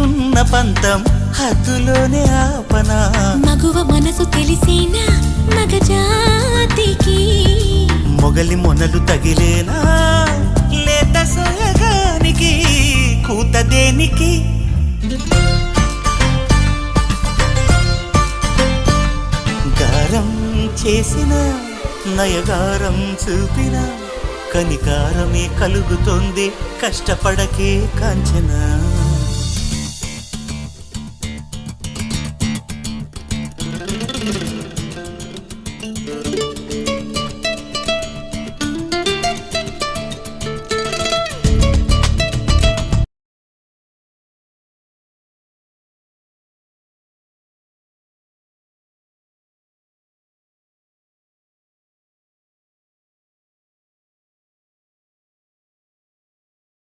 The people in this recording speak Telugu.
నీకున్న పంతం హద్దులోనే ఆపనా మగువ మనసు తెలిసేనా మగజాతికి మొగలి మొనలు తగిలేనా లేత సోయగానికి కూత దేనికి గారం చేసిన నయగారం చూపిన కనికారమే కలుగుతోంది కష్టపడకే కాంచనా